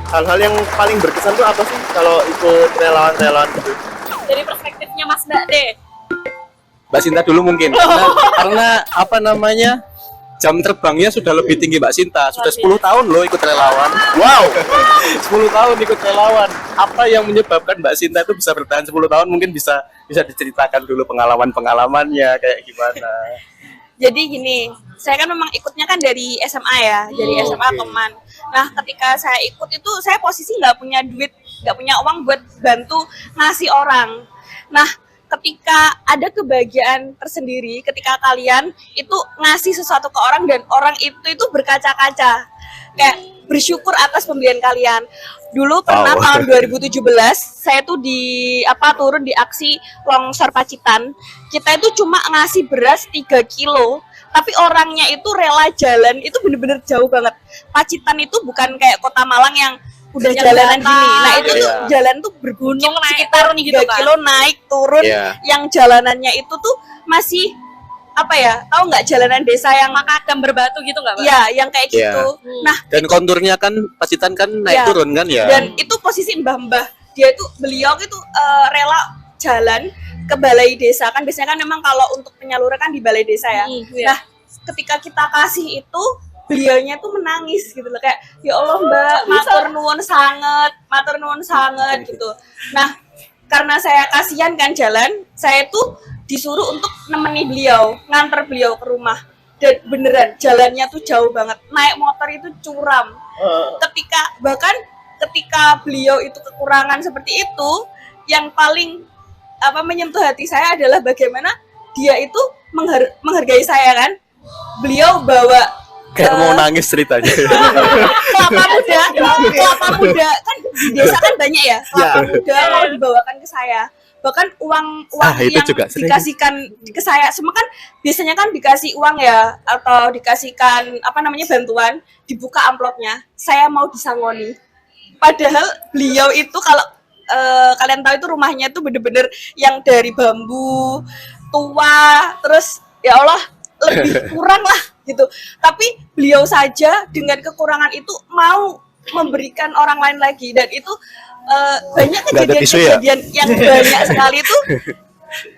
hal-hal yang paling berkesan tuh apa sih kalau ikut relawan-relawan gitu? Dari perspektifnya Mas Mbak deh. Mbak Sinta dulu mungkin karena apa namanya jam terbangnya sudah lebih tinggi Mbak Sinta, sudah 10 tahun loh ikut relawan. Wow, 10 tahun ikut relawan. Apa yang menyebabkan Mbak Sinta itu bisa bertahan 10 tahun? Mungkin bisa diceritakan dulu pengalamannya kayak gimana. Jadi gini, saya kan memang ikutnya kan dari SMA ya, dari SMA Keman. Nah, ketika saya ikut itu saya posisi nggak punya duit, nggak punya uang buat bantu ngasih orang. Nah, ketika ada kebahagiaan tersendiri, ketika kalian itu ngasih sesuatu ke orang dan orang itu berkaca-kaca, kayak bersyukur atas pemberian kalian. Dulu pernah tahun 2017 saya tuh turun di aksi longsor Pacitan. Kita itu cuma ngasih beras 3 kilo, tapi orangnya itu rela jalan, itu bener-bener jauh banget. Pacitan itu bukan kayak Kota Malang yang udah jalanan gini. Nah, itu tuh jalan tuh bergunung sekitar 3 kilo naik turun. Yang jalanannya itu tuh masih apa ya, tahu nggak jalanan desa yang makadam berbatu gitu nggak, Pak? Iya, yang kayak gitu. Nah, dan konturnya kan Pacitan kan naik turun kan ya. Dan itu posisi mbah-mbah, beliau itu rela jalan ke balai desa, kan biasanya kan memang kalau untuk penyaluran kan di balai desa ya. Nah, ketika kita kasih itu, beliaunya tuh menangis gitu loh, kayak ya Allah Mbak, matur nuwun sangat gitu. Nah, karena saya kasihan kan jalan, saya tuh disuruh untuk nemeni beliau, nganter beliau ke rumah. Dan beneran jalannya tuh jauh banget, naik motor itu curam. Ketika beliau itu kekurangan seperti itu, yang paling menyentuh hati saya adalah bagaimana dia itu menghargai saya kan. Beliau bawa kayak mau nangis ceritanya. kelapa muda kan di desa kan banyak ya, kelapa muda mau dibawakan ke saya. Bahkan uang yang dikasihkan ke saya semua kan biasanya kan dikasih uang ya, atau dikasihkan bantuan, dibuka amplopnya saya mau disangoni. Padahal beliau itu kalau kalian tahu itu rumahnya itu bener-bener yang dari bambu tua, terus ya Allah lebih kurang lah gitu. Tapi beliau saja dengan kekurangan itu mau memberikan orang lain lagi, dan itu banyak kejadian yang banyak sekali tuh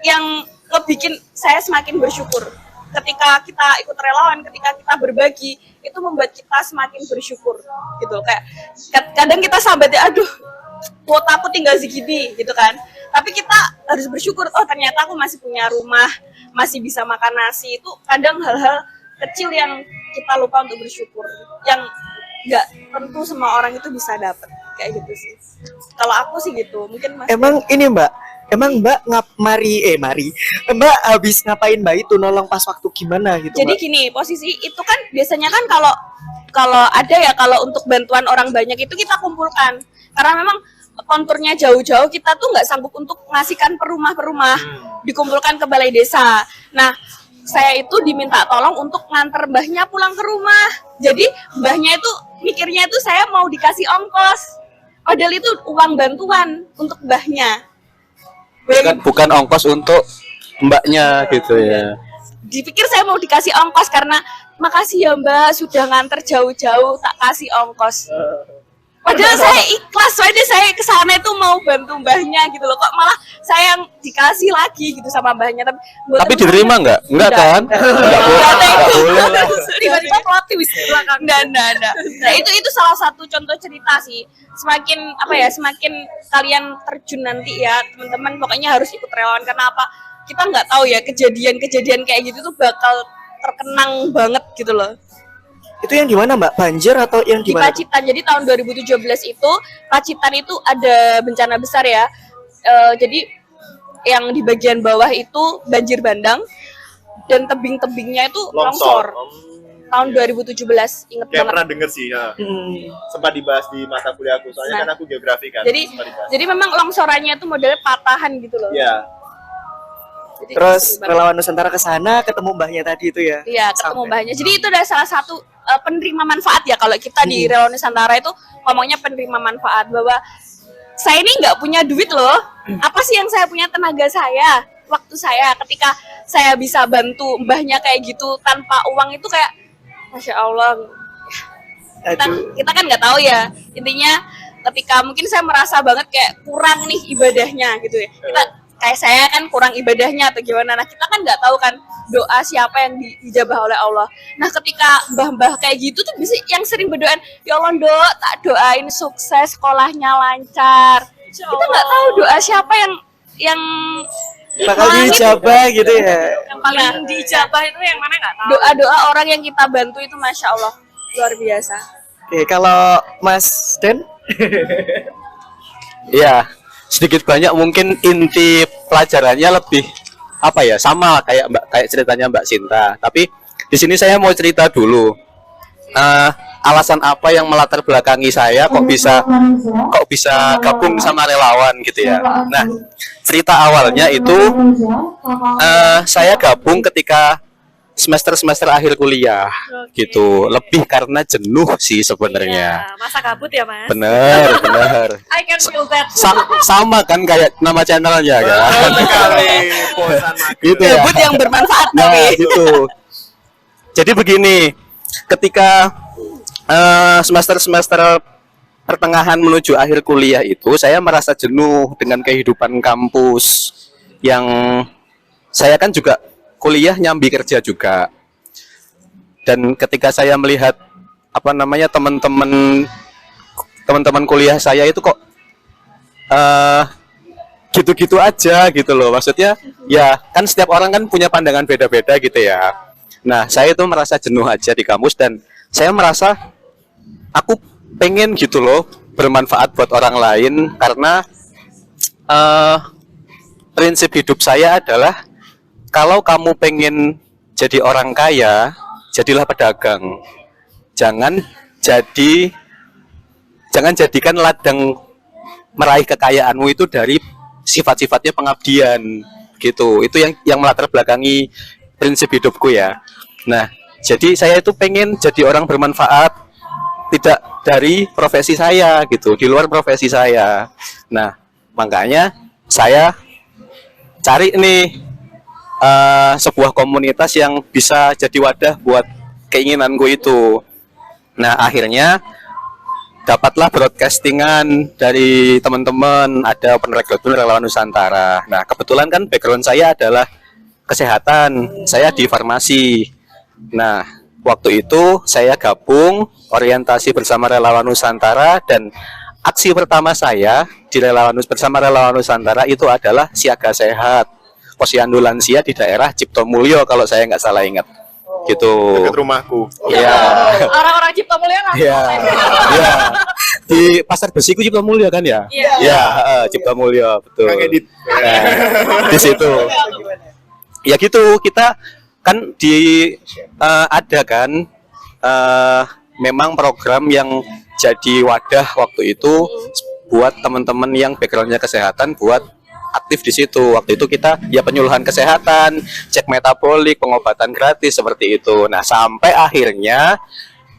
yang ngebikin saya semakin bersyukur. Ketika kita ikut relawan, ketika kita berbagi, itu membuat kita semakin bersyukur gitu. Kayak kadang kita sambatnya, aduh kuotaku tinggal segini gitu kan, tapi kita harus bersyukur, oh ternyata aku masih punya rumah, masih bisa makan nasi. Itu kadang hal-hal kecil yang kita lupa untuk bersyukur, yang nggak tentu semua orang itu bisa dapat kayak gitu sih. Kalau aku sih gitu, mungkin Mas. Emang ini Mbak Mbak habis ngapain Mbak itu nolong pas waktu gimana gitu? Jadi Mbak? gini, posisi itu kan biasanya kan kalau ada ya, kalau untuk bantuan orang banyak itu kita kumpulkan, karena memang konturnya jauh-jauh, kita tuh nggak sanggup untuk ngasihkan per rumah, dikumpulkan ke balai desa. Nah, saya itu diminta tolong untuk nganter mbahnya pulang ke rumah. Jadi mbahnya itu mikirnya itu saya mau dikasih ongkos, padahal itu uang bantuan untuk mbahnya. Bukan ongkos untuk mbaknya gitu ya. Dipikir saya mau dikasih ongkos karena makasih ya Mbak sudah nganter jauh-jauh, tak kasih ongkos. Padahal saya ikhlas, soalnya saya kesana itu mau bantu mbahnya gitu loh, kok malah saya yang dikasih lagi gitu sama mbahnya. Tapi diterima nggak? Enggak kan? Enggak boleh. Tiba-tiba plot twist di belakang. Enggak. Nah, itu salah satu contoh cerita sih. Semakin kalian terjun nanti ya teman-teman, pokoknya harus ikut relawan. Karena apa? Kita nggak tahu ya, kejadian kayak gitu tuh bakal terkenang banget gitu loh. Itu yang di mana Mbak? Banjir atau yang di mana? Di Pacitan. Jadi tahun 2017 itu Pacitan itu ada bencana besar ya. Jadi yang di bagian bawah itu banjir bandang dan tebing-tebingnya itu longsor. Tahun 2017, inget kayak banget. Pernah denger sih ya. Sempat dibahas di mata kuliahku, soalnya kan aku geografi kan. Jadi memang longsorannya itu modelnya patahan gitu loh. Iya. Terus relawan Nusantara ke sana ketemu mbahnya tadi itu ya? Iya, ketemu mbahnya. Jadi itu adalah salah satu penerima manfaat ya, kalau kita di relawan Nusantara itu ngomongnya penerima manfaat, bahwa saya ini nggak punya duit loh. Apa sih yang saya punya? Tenaga saya, waktu saya. Ketika saya bisa bantu mbahnya kayak gitu tanpa uang, itu kayak Masya Allah. Kita kan nggak tahu ya. Intinya ketika mungkin saya merasa banget kayak kurang nih ibadahnya gitu ya. Kita kayak saya kan kurang ibadahnya atau gimana. Nah, kita kan nggak tahu kan doa siapa yang dijabah oleh Allah. Nah, ketika mbah-mbah kayak gitu tuh bisa yang sering berdoa, ya Allah Dok, tak doain sukses, sekolahnya lancar. Kita nggak tahu doa siapa yang Bakal dijabah gitu ya. yang paling dijabah itu yang mana nggak tahu. Doa-doa orang yang kita bantu itu masya Allah luar biasa. Oke, kalau Mas Den? Iya, sedikit banyak mungkin inti pelajarannya lebih apa ya, sama kayak ceritanya Mbak Sinta. Tapi di sini saya mau cerita dulu. Alasan apa yang melatar belakangi saya kok bisa gabung sama relawan gitu ya. Nah, cerita awalnya itu saya gabung ketika semester akhir kuliah gitu. Lebih karena jenuh sih sebenarnya. Masa kabut ya, Mas? Bener. I can feel that. Sama kan kayak nama channelnya kan. Sekali bosan mager. Gitu ya. Gabut yang bermanfaat Nah, tapi. gitu. Jadi begini, ketika semester pertengahan menuju akhir kuliah itu saya merasa jenuh dengan kehidupan kampus yang saya kan juga kuliah nyambi kerja juga. Dan ketika saya melihat apa namanya teman-teman kuliah saya itu kok gitu-gitu aja gitu loh. Maksudnya ya kan setiap orang kan punya pandangan beda-beda gitu ya. Nah, saya itu merasa jenuh aja di kampus dan saya merasa aku pengen gitu loh bermanfaat buat orang lain karena prinsip hidup saya adalah kalau kamu pengen jadi orang kaya, jadilah pedagang. Jangan jadikan ladang meraih kekayaanmu itu dari sifat-sifatnya pengabdian gitu. Itu yang melatar belakangi prinsip hidupku ya. Nah, jadi saya itu pengen jadi orang bermanfaat, tidak dari profesi saya gitu, di luar profesi saya. Nah, makanya saya cari nih sebuah komunitas yang bisa jadi wadah buat keinginanku itu. Nah, akhirnya dapatlah broadcastingan dari teman-teman, ada open recruitment relawan Nusantara. Nah, kebetulan kan background saya adalah kesehatan, saya di farmasi. Nah, waktu itu saya gabung orientasi bersama Relawan Nusantara dan aksi pertama saya di bersama Relawan Nusantara itu adalah Siaga Sehat Posyandu Lansia di daerah Cipto Mulyo kalau saya nggak salah ingat. Gitu. Dekat rumahku. Iya. Orang-orang Cipta Mulia lah. Iya. Iya. Di Pasar Besiku Cipto Mulyo kan ya? Iya. Iya, Cipto Mulyo, betul. Kang Edit. Nah, di situ. Ya gitu, kita kan ada kan memang program yang jadi wadah waktu itu buat teman-teman yang backgroundnya kesehatan buat aktif di situ. Waktu itu kita ya penyuluhan kesehatan, cek metabolik, pengobatan gratis seperti itu. Nah, sampai akhirnya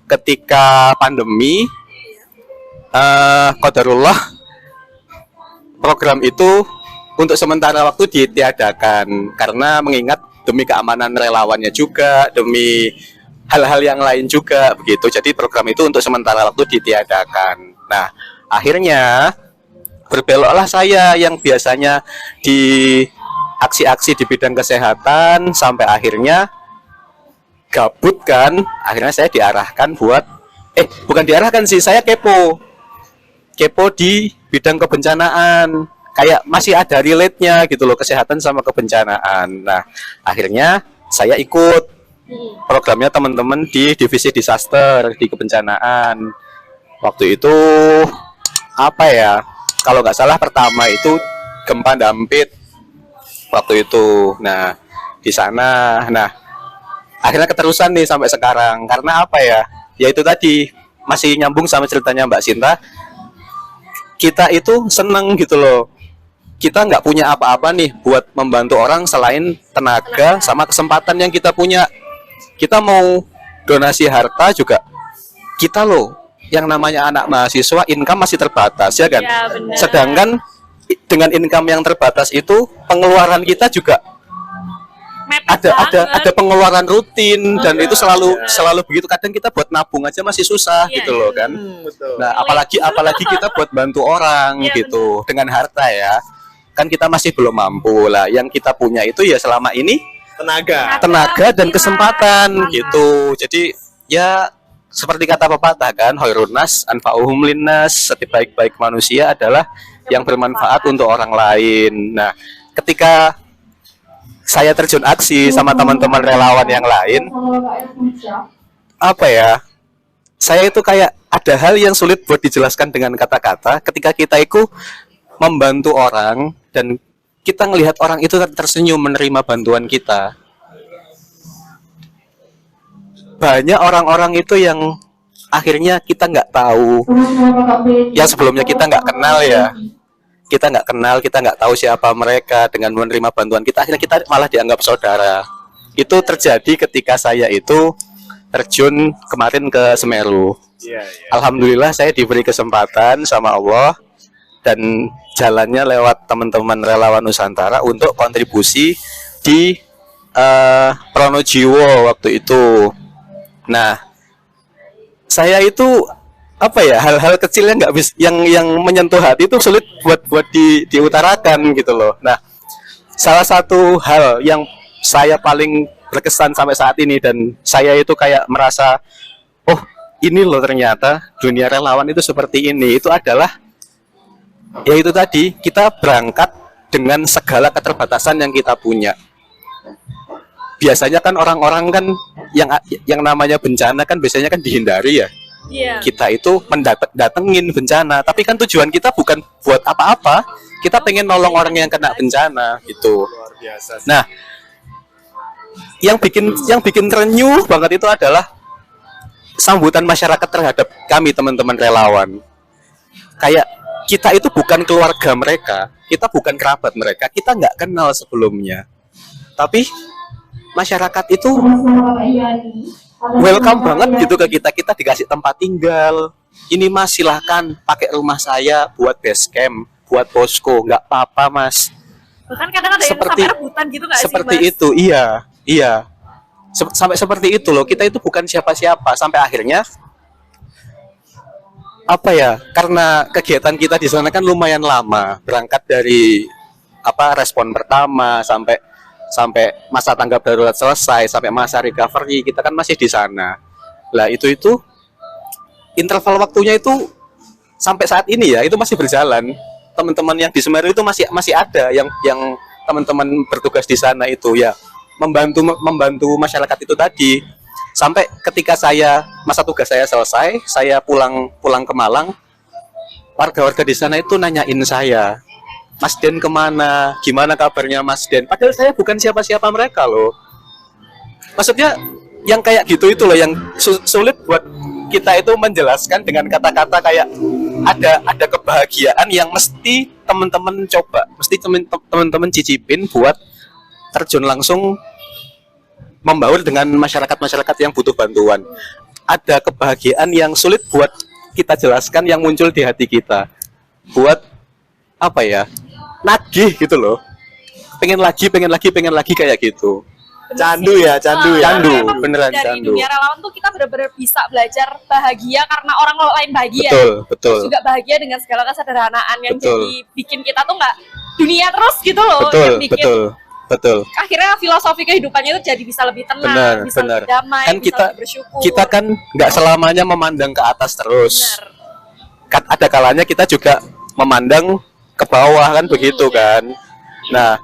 ketika pandemi qadarullah program itu untuk sementara waktu ditiadakan karena mengingat demi keamanan relawannya juga, demi hal-hal yang lain juga begitu. Jadi program itu untuk sementara waktu ditiadakan. Nah, akhirnya berbeloklah saya yang biasanya di aksi-aksi di bidang kesehatan sampai akhirnya gabut kan. Akhirnya saya diarahkan buat bukan diarahkan sih, saya kepo di bidang kebencanaan. Kayak masih ada relate-nya gitu loh, kesehatan sama kebencanaan. Nah, akhirnya saya ikut programnya teman-teman di divisi disaster di kebencanaan. Waktu itu apa ya? Kalau nggak salah pertama itu gempa Dampit waktu itu. Nah, di sana, akhirnya keterusan nih sampai sekarang. Karena apa ya? Ya itu tadi masih nyambung sama ceritanya Mbak Sinta. Kita itu seneng gitu loh. Kita nggak punya apa-apa nih buat membantu orang selain tenaga sama kesempatan yang kita punya. Kita mau donasi harta juga, kita loh yang namanya anak mahasiswa income masih terbatas ya kan. Ya, benar. Sedangkan dengan income yang terbatas itu pengeluaran kita juga Mepet ada pengeluaran rutin dan itu selalu Iya. selalu begitu. Kadang kita buat nabung aja masih susah Iya, gitu loh kan. Betul. Nah, apalagi kita buat bantu orang Iya, gitu dengan harta ya. Kan kita masih belum mampu lah. Yang kita punya itu ya selama ini tenaga dan kesempatan gitu. Jadi ya seperti kata pepatah kan, khairun nas anfa'uhum linnas, sebaik-baik manusia adalah yang bermanfaat untuk orang lain. Nah, ketika saya terjun aksi sama teman-teman relawan yang lain, apa ya? Saya itu kayak ada hal yang sulit buat dijelaskan dengan kata-kata ketika kita itu membantu orang dan kita ngelihat orang itu tersenyum menerima bantuan kita. Banyak orang-orang itu yang akhirnya kita nggak tahu, yang sebelumnya kita nggak kenal ya, kita nggak tahu siapa mereka, dengan menerima bantuan kita akhirnya kita malah dianggap saudara. Itu terjadi ketika saya itu terjun kemarin ke Semeru. Iya. Alhamdulillah saya diberi kesempatan sama Allah dan jalannya lewat teman-teman relawan Nusantara untuk kontribusi di Pronojiwo waktu itu. Nah, saya itu apa ya, hal-hal kecil yang nggak bisa, yang menyentuh hati itu sulit buat diutarakan gitu loh. Nah, salah satu hal yang saya paling berkesan sampai saat ini dan saya itu kayak merasa, oh ini loh ternyata dunia relawan itu seperti ini. Itu adalah ya itu tadi, kita berangkat dengan segala keterbatasan yang kita punya. Biasanya kan orang-orang kan yang namanya bencana kan biasanya kan dihindari ya. Iya. Kita itu datengin bencana, tapi kan tujuan kita bukan buat apa-apa. Kita pengen nolong orang yang kena bencana gitu. Luar biasa. Nah, yang bikin terenyuh banget itu adalah sambutan masyarakat terhadap kami teman-teman relawan. Kayak kita itu bukan keluarga mereka, kita bukan kerabat mereka, kita nggak kenal sebelumnya. Tapi masyarakat itu welcome banget gitu ke kita. Kita dikasih tempat tinggal. Ini Mas, silahkan pakai rumah saya buat base camp, buat posko, nggak apa-apa Mas. Bahkan kadang ada yang sampai rebutan gitu nggak sih, Seperti Mas? itu, iya. Sampai seperti itu loh. Kita itu bukan siapa-siapa. Sampai akhirnya apa ya? Karena kegiatan kita di sana kan lumayan lama. Berangkat dari respon pertama sampai masa tanggap darurat selesai, sampai masa recovery, kita kan masih di sana. Lah itu interval waktunya itu sampai saat ini ya, itu masih berjalan. Teman-teman yang di Semeru itu masih ada yang teman-teman bertugas di sana itu ya membantu masyarakat itu tadi. Sampai ketika masa tugas saya selesai, saya pulang ke Malang, warga-warga di sana itu nanyain saya, Mas Den kemana? Gimana kabarnya Mas Den? Padahal saya bukan siapa-siapa mereka loh. Maksudnya yang kayak gitu itu loh yang sulit buat kita itu menjelaskan dengan kata-kata. Kayak ada kebahagiaan yang mesti teman-teman coba, mesti teman-teman cicipin buat terjun langsung membaur dengan masyarakat yang butuh bantuan. Ada kebahagiaan yang sulit buat kita jelaskan yang muncul di hati kita. Buat apa ya? Nagih gitu loh. Pengen lagi kayak gitu. Candu ya. Candu, Emang beneran dari candu. dunia relawan tuh kita benar-benar bisa belajar bahagia karena orang lain bahagia. Betul. Terus juga bahagia dengan segala kesederhanaan yang Betul. jadi bikin kita tuh nggak dunia terus gitu loh. Yang bikin Betul. akhirnya filosofi kehidupannya itu jadi bisa lebih tenang, bisa Benar. lebih damai, Kan bisa lebih bersyukur. kita kan nggak selamanya memandang ke atas terus. Benar. Kan ada kalanya kita juga memandang ke bawah kan begitu kan. Nah,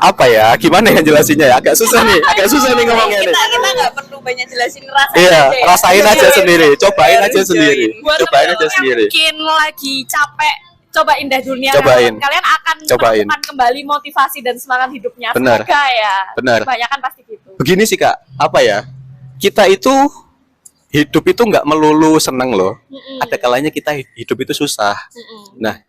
apa ya? Gimana ya jelasinnya ya? Agak susah nih ngomongnya nih. Kita nggak perlu banyak jelasin, rasain Iya, aja ya. rasain aja sendiri, cobain aja Enjoy. sendiri. Buat Cobain aja teman-teman yang sendiri. mungkin lagi capek, cobain deh dunia Cobain. relawan. Kalian akan Cobain. menemukan kembali motivasi dan semangat hidupnya. Benar. Semoga ya. Benar. Kebanyakan pasti gitu. Begini sih Kak, apa ya? Kita itu hidup itu nggak melulu seneng loh. Ada kalanya kita hidup itu susah. Nah,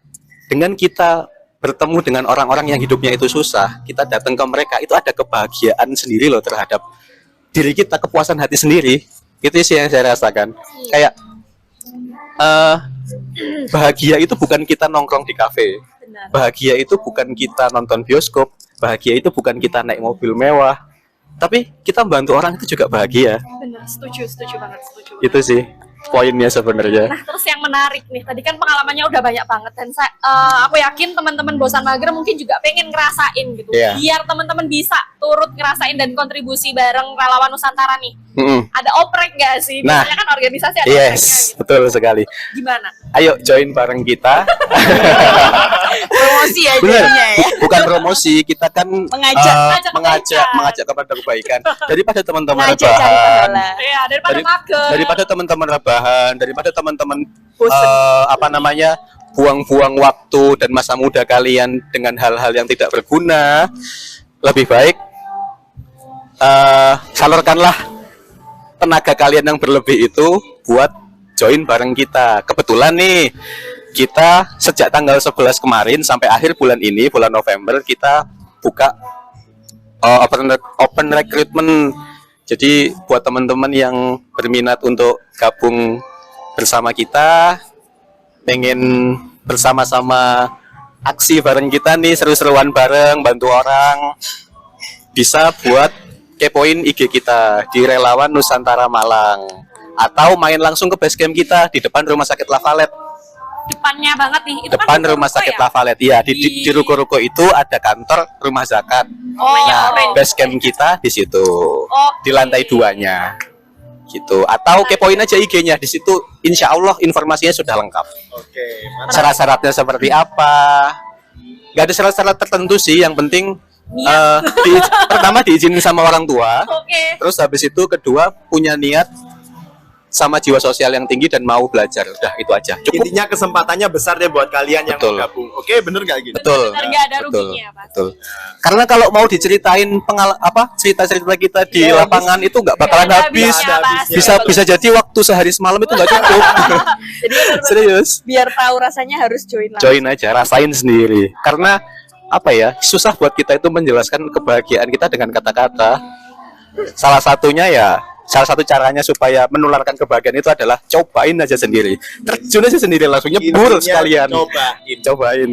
dengan kita bertemu dengan orang-orang yang hidupnya itu susah, kita datang ke mereka, itu ada kebahagiaan sendiri loh terhadap diri kita, kepuasan hati sendiri. Itu sih yang saya rasakan. Kayak bahagia itu bukan kita nongkrong di kafe. Benar. Bahagia itu bukan kita nonton bioskop. Bahagia itu bukan kita naik mobil mewah. tapi kita membantu orang itu juga bahagia. Bener, setuju banget, setuju. Itu sih poinnya sebenarnya. Nah, terus yang menarik nih, tadi kan pengalamannya udah banyak banget dan aku yakin teman-teman bosan mager mungkin juga pengen ngerasain gitu. Iya. Biar teman-teman bisa turut ngerasain dan kontribusi bareng Relawan Nusantara nih. Ada oprek gak sih? Nah, Biasanya kan organisasi ada opreknya Yes, gitu. betul sekali. Gimana? Ayo join bareng kita. Promosi ya Bener, jadinya ya. bukan promosi, kita kan Mengajak. mengajak kepada kebaikan. Daripada teman-teman Ngajak cari rebahan, pahala. Iya, daripada Dari- mager. daripada teman-teman rebahan, daripada teman-teman Bosen. buang-buang waktu dan masa muda kalian dengan hal-hal yang tidak berguna, lebih baik salurkanlah tenaga kalian yang berlebih itu buat join bareng kita. Kebetulan nih kita sejak tanggal 11 kemarin sampai akhir bulan ini, bulan November, kita buka open recruitment. Jadi buat teman-teman yang berminat untuk gabung bersama kita, pengen bersama-sama aksi bareng kita nih, seru-seruan bareng, bantu orang, bisa buat kepoin IG kita di Relawan Nusantara Malang, atau main langsung ke basecamp kita di depan Rumah Sakit Lavalet. Depannya banget nih. Itu Depan kan Rumah ruko Sakit ya? Lavalet, iya, di ruko-ruko itu ada kantor Rumah Zakat. Oh, Nah, orange. basecamp kita di situ, di lantai 2-nya, gitu. Atau kepoin aja IG-nya di situ. Insya Allah informasinya sudah lengkap. Oke, mantap. Syarat-syaratnya seperti apa? Gak ada syarat-syarat tertentu sih. Yang penting pertama diizinin sama orang tua. Oke. Terus habis itu kedua punya niat sama jiwa sosial yang tinggi dan mau belajar. Udah itu aja. Cukup. Intinya kesempatannya besar deh buat kalian yang Betul. mau gabung. Oke, bener gak gitu? Betul. Benar, nggak ada Betul. ruginya, Pak. Betul. Karena kalau mau diceritain cerita-cerita kita di Iya, lapangan itu nggak bakalan Nggak ada habis. habisnya, Nggak ada pasti. Bisa jadi waktu sehari semalam itu nggak cukup. Jadi bener-bener Serius. biar tahu rasanya harus join lah. Join aja, rasain sendiri. Karena apa ya, susah buat kita itu menjelaskan kebahagiaan kita dengan kata-kata. Salah satu caranya supaya menularkan kebahagiaan itu adalah cobain aja sendiri, terjun aja sendiri, langsung nyebur Intinya sekalian. cobain.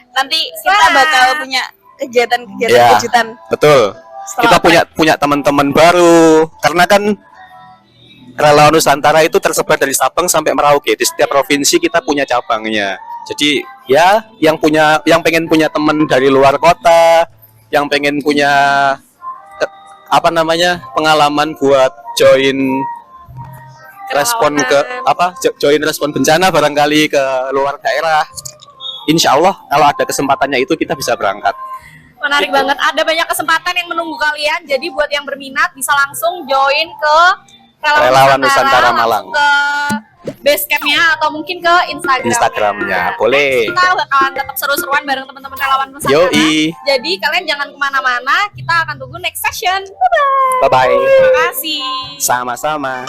Nanti kita bakal punya kegiatan-kegiatan Ya, kejutan. betul. Setelah Kita punya teman-teman baru, karena kan Relawan Nusantara itu tersebar dari Sabang sampai Merauke. Di setiap provinsi kita punya cabangnya. Jadi ya, yang pengen punya teman dari luar kota, yang pengen punya pengalaman buat join join respon bencana barangkali ke luar daerah. Insya Allah kalau ada kesempatannya itu kita bisa berangkat. Menarik banget. Ada banyak kesempatan yang menunggu kalian. Jadi buat yang berminat bisa langsung join ke Relawan Nusantara Malang. langsung ke basecampnya atau mungkin ke Instagramnya, boleh. Kita bakalan tetap seru-seruan bareng teman-teman Relawan Nusantara. Yoi. Jadi kalian jangan kemana-mana. Kita akan tunggu next session. Bye bye. Terima kasih. Sama-sama.